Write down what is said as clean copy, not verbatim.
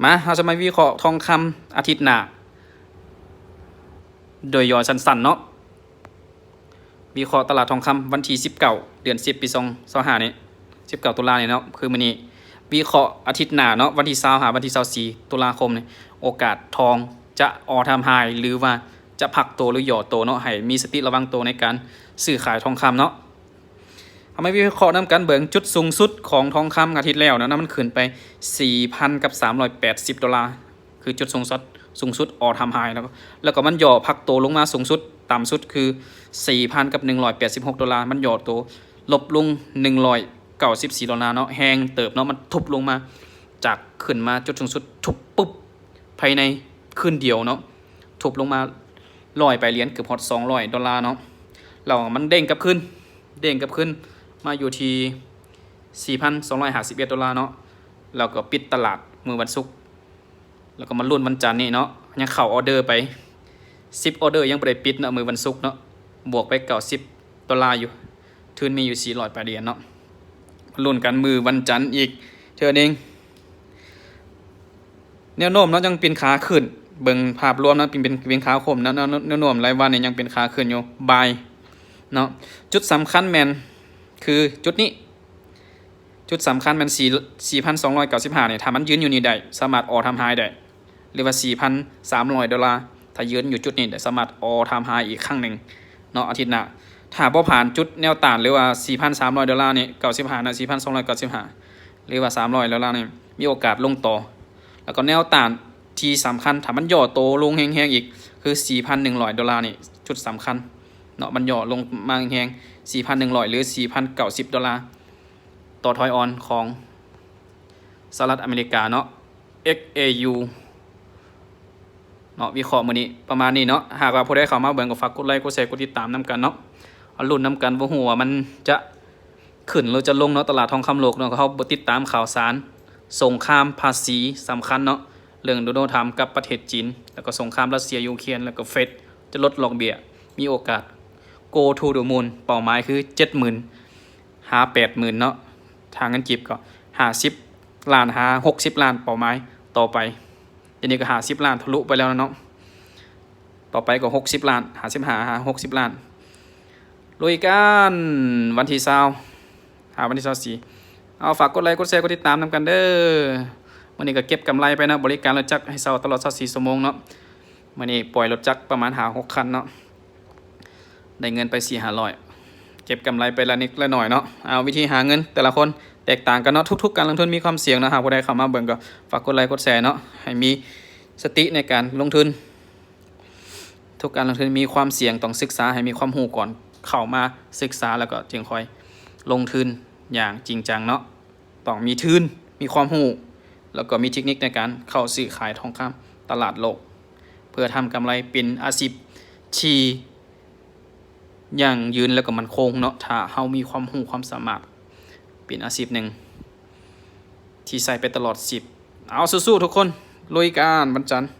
มาเราจะมาวิเคราะห์ทองคำอาทิตย์หน้าโดยย่อสั้นๆเนาะวิเคราะห์ตลาดทองคำวันที่19เดือน10ปี2025นี้19ตุลาเนี่ยเนาะคือมื้อนี้วิเคราะห์อาทิตย์หน้าเนาะวันที่20วันที่24ตุลาคมนี่โอกาสทองจะออทำไฮหรือว่าจะพักตัวหรือย่อตัวเนาะให้มีสติระวังตัวในการซื้อขายทองคำเนาะทำให้วิเคราะห์นำกันเบิ่งจุดสูงสุดของทองคำอาทิตย์แล้วนะมันขึ้นไป 4,000 กับ 380 ดอลลาร์คือจุดสูงสุดออทำไฮแล้วก็มันย่อพักตัวลงมาสูงสุดต่ำสุดคือ 4,000 กับ 186 ดอลลาร์มันย่อตัวลบลง 194 ดอลลาร์เนาะแห้งเติบเนาะมันทุบลงมาจากขึ้นมาจุดสูงสุดทุบปุ๊บภายในคืนเดียวเนาะทุบลงมา100ไปเหรียญเกือบฮอด200 ดอลลาร์เนาะแล้วมันเด้งกลับขึ้นมาอยู่ที่ 4,251 ดอลลาร์เนาะแล้วก็ปิดตลาดมื้อวันศุกร์แล้วก็มาลุ้นวันจันทร์นี่เนาะยังเข้าออเดอร์ไป10ออเดอร์ยังบ่ได้ปิดเนาะมื้อวันศุกร์เนาะบวกไป90 ดอลลาร์อยู่ทุนมีอยู่400ไปเหรียญเนาะมาลุ้นกันมื้อวันจันทร์อีกเท่านั้นเองแนวโน้มเนาะยังเป็นขาขึ้นเบิ่งภาพรวมนะเป็นขาคมนะแนวโน้มรายวันนี่ยังเป็นขาขึ้นอยู่บายเนาะจุดสำคัญแม่นคือจุดนี้จุดสำคัญมัน 4,295 เนี่ยถ้ามันยืนอยู่นี่ได้สามารถออทำไฮได้หรือว่า 4,300 ดอลลาร์ถ้ายืนอยู่จุดนี้ได้สามารถออทำไฮอีกครั้งหนึ่งเนาะอาทิตย์หน้าถ้าบ่ผ่านจุดแนวต้านหรือว่า 4,300 ดอลลาร์นี่95นะ 4,295 หรือว่า300 ดอลลาร์นี่มีโอกาสลงต่อแล้วก็แนวต้านที่สำคัญถ้ามันย่อโตลงแห้งๆอีกคือ 4,100 ดอลลาร์นี่จุดสำคัญเนาะมันย่อลงมาแห้ง4,100 หรือ 4,090 ดอลลาร์ต่อทอยออนของสหรัฐอเมริกาเนาะ XAU เนาะวิเคราะห์มื้อนี้ประมาณนี้เนาะหากว่าผู้ใดเข้ามาเบิ่งก็ฝากกดไลค์กดแชร์กดติดตามนำกันเนาะเอาลุ้นนำกันบ่ฮู้ว่ามันจะขึ้นหรือจะลงเนาะตลาดทองคำโลกเนาะเขาบ่ติดตามข่าวสารสงครามภาษีสำคัญเนาะเรื่องโดนัลด์ทรัมป์กับประเทศจีนแล้วก็สงครามรัสเซียยูเครนแล้วก็เฟดจะลดดอกเบี้ยมีโอกาส go to the moon เป้าหมายคือ 70,000 หา 80,000 เนาะทางเงินกีบก็50 ล้านหา60 ล้านเป้าหมายต่อไปทีนี้ก็50 ล้านทะลุไปแล้วเนาะต่อไปก็60 ล้าน55หา60 ล้านลุยกันวันที่20หาวันที่24เอาฝากกดไลค์กดแชร์กดติดตามนำกันเด้อวันนี้ก็เก็บกำไรไปนะบริการรถจักรให้เซาตลอด24ชั่วโมงเนาะวันนี้ปล่อยรถจักรประมาณ6คันเนาะได้เงินไป400-500เก็บกำไรไปละนิดละหน่อยเนาะเอาวิธีหาเงินแต่ละคนแตกต่างกันเนาะทุกๆการลงทุนมีความเสี่ยงนะหากผู้ใดเข้ามาเบิ่งก็ฝากกดไลค์กดแชร์เนาะให้มีสติในการลงทุนทุกการลงทุนมีความเสี่ยงต้องศึกษาให้มีความรู้ก่อนเข้ามาศึกษาแล้วก็จึงค่อยลงทุนอย่างจริงจังเนาะต้องมีทุนมีความรู้แล้วก็มีเทคนิคในการเข้าซื้อขายทองคำตลาดโลกเพื่อทำกำไรเป็นอาชีพที่อย่างยืนแล้วก็มันคงเนาะถ้าเฮามีความรู้ความสามารถเป็นอาชีพหนึ่งที่ใส่ไปตลอด10เอาสู้ๆทุกคนลุยกันวันจันทร์